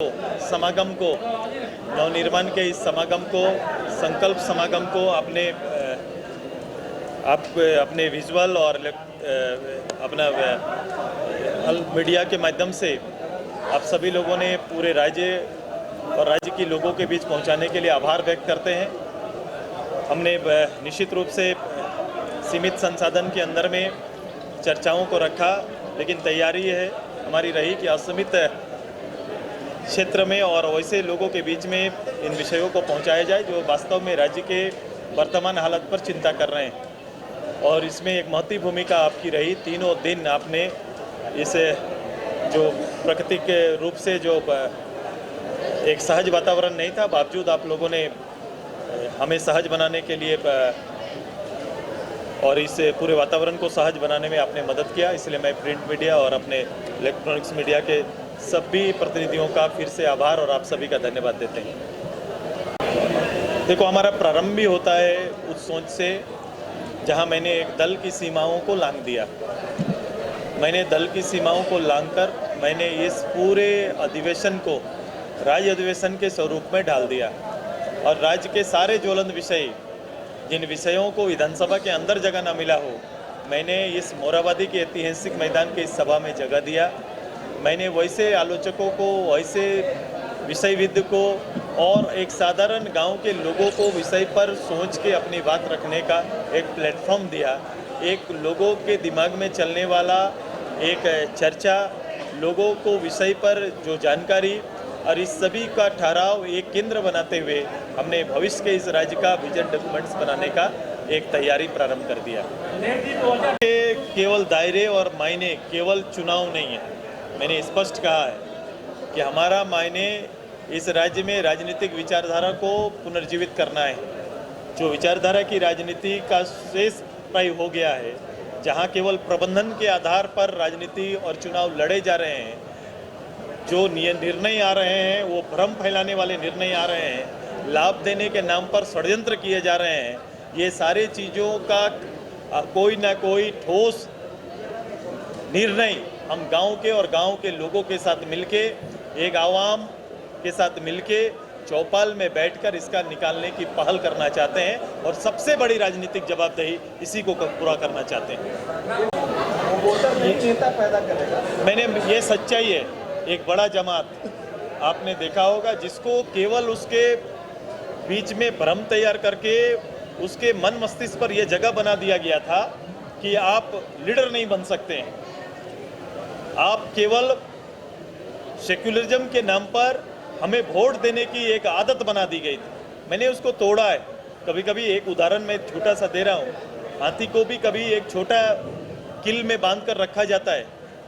समागम को, नवनिर्माण के इस समागम को, संकल्प समागम को अपने विजुअल और अपना मीडिया के माध्यम से आप सभी लोगों ने पूरे राज्य और राज्य के लोगों के बीच पहुंचाने के लिए आभार व्यक्त करते हैं। हमने निश्चित रूप से सीमित संसाधन के अंदर में चर्चाओं को रखा, लेकिन तैयारी है हमारी रही कि असीमित क्षेत्र में और वैसे लोगों के बीच में इन विषयों को पहुंचाया जाए जो वास्तव में राज्य के वर्तमान हालत पर चिंता कर रहे हैं। और इसमें एक महत्वपूर्ण भूमिका आपकी रही। तीनों दिन आपने इस जो प्राकृतिक रूप से जो एक सहज वातावरण नहीं था, बावजूद आप लोगों ने हमें सहज बनाने के लिए और इस पूरे वातावरण को सहज बनाने में आपने मदद किया। इसलिए मैं प्रिंट मीडिया और अपने इलेक्ट्रॉनिक्स मीडिया के सभी प्रतिनिधियों का फिर से आभार और आप सभी का धन्यवाद देते हैं। देखो, हमारा प्रारंभ भी होता है उस सोच से जहां मैंने एक दल की सीमाओं को लांघ दिया। मैंने दल की सीमाओं को लांघकर मैंने इस पूरे अधिवेशन को राज्य अधिवेशन के स्वरूप में डाल दिया और राज्य के सारे ज्वलंत विषय, जिन विषयों को विधानसभा के अंदर जगह ना मिला हो, मैंने इस मोराबादी के ऐतिहासिक मैदान के इस सभा में जगह दिया। मैंने वैसे आलोचकों को, वैसे विषयविद को और एक साधारण गांव के लोगों को विषय पर सोच के अपनी बात रखने का एक प्लेटफॉर्म दिया। एक लोगों के दिमाग में चलने वाला एक चर्चा, लोगों को विषय पर जो जानकारी और इस सभी का ठहराव एक केंद्र बनाते हुए हमने भविष्य के इस राज्य का विजन डॉक्यूमेंट्स बनाने का एक तैयारी प्रारंभ कर दिया। केवल दायरे और मायने केवल चुनाव नहीं है। मैंने स्पष्ट कहा है कि हमारा मायने इस राज्य में राजनीतिक विचारधारा को पुनर्जीवित करना है। जो विचारधारा की राजनीति का शेष प्राय हो गया है, जहां केवल प्रबंधन के आधार पर राजनीति और चुनाव लड़े जा रहे हैं, जो निर्णय आ रहे हैं वो भ्रम फैलाने वाले निर्णय आ रहे हैं, लाभ देने के नाम पर षड्यंत्र किए जा रहे हैं। ये सारे चीज़ों का कोई ना कोई ठोस निर्णय हम गांव के और गांव के लोगों के साथ मिलके, एक आवाम के साथ मिलके चौपाल में बैठकर इसका निकालने की पहल करना चाहते हैं और सबसे बड़ी राजनीतिक जवाबदेही इसी को पूरा करना चाहते हैं। पैदा करेगा। मैंने ये सच्चाई है, एक बड़ा जमात आपने देखा होगा जिसको केवल उसके बीच में भ्रम तैयार करके उसके मन मस्तिष्क पर यह जगह बना दिया गया था कि आप लीडर नहीं बन सकते हैं, आप केवल सेक्युलरिज्म के नाम पर हमें वोट देने की एक आदत बना दी गई थी। मैंने उसको तोड़ा है। कभी कभी एक उदाहरण मैं छोटा सा दे रहा हूँ। हाथी को भी कभी एक छोटा किल में बांध कर रखा जाता है,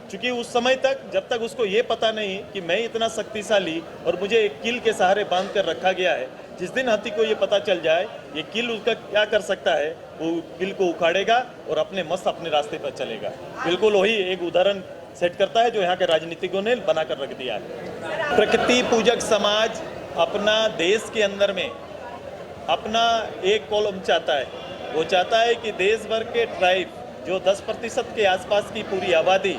क्योंकि उस समय तक जब तक उसको ये पता नहीं कि मैं इतना शक्तिशाली और मुझे एक किल के सहारे बांध कर रखा गया है, जिस दिन हाथी को ये पता चल जाए ये किल उसका क्या कर सकता है, वो किल को उखाड़ेगा और अपने अपने रास्ते पर चलेगा। बिल्कुल वही एक उदाहरण सेट करता है जो यहाँ के राजनीतिकों ने बनाकर रख दिया है। प्रकृति पूजक समाज अपना देश के अंदर में अपना एक कॉलम चाहता है। वो चाहता है कि देश भर के ट्राइब जो 10% के आसपास की पूरी आबादी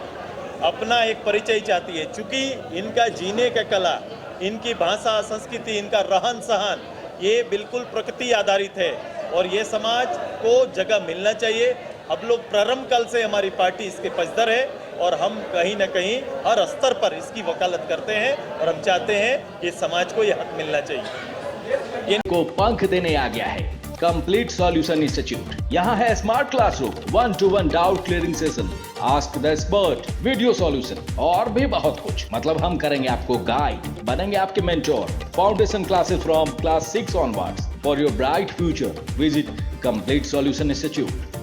अपना एक परिचय चाहती है। चूँकि इनका जीने का कला, इनकी भाषा, संस्कृति, इनका रहन सहन ये बिल्कुल प्रकृति आधारित है और ये समाज को जगह मिलना चाहिए। अब लोग प्रारंभ काल से हमारी पार्टी इसके पक्षधर है और हम कहीं ना कहीं हर स्तर पर इसकी वकालत करते हैं और हम चाहते हैं कि समाज को यह हक मिलना चाहिए। इनको पंख देने आ गया है कंप्लीट सॉल्यूशन इंस्टीट्यूट। यहाँ है smart classroom, 1-to-1 doubt clearing session, ask the expert, video solution और भी बहुत कुछ। मतलब हम करेंगे आपको गाइड, बनेंगे आपके mentor. Foundation classes from class 6 onwards for your bright future. Visit complete solution institute.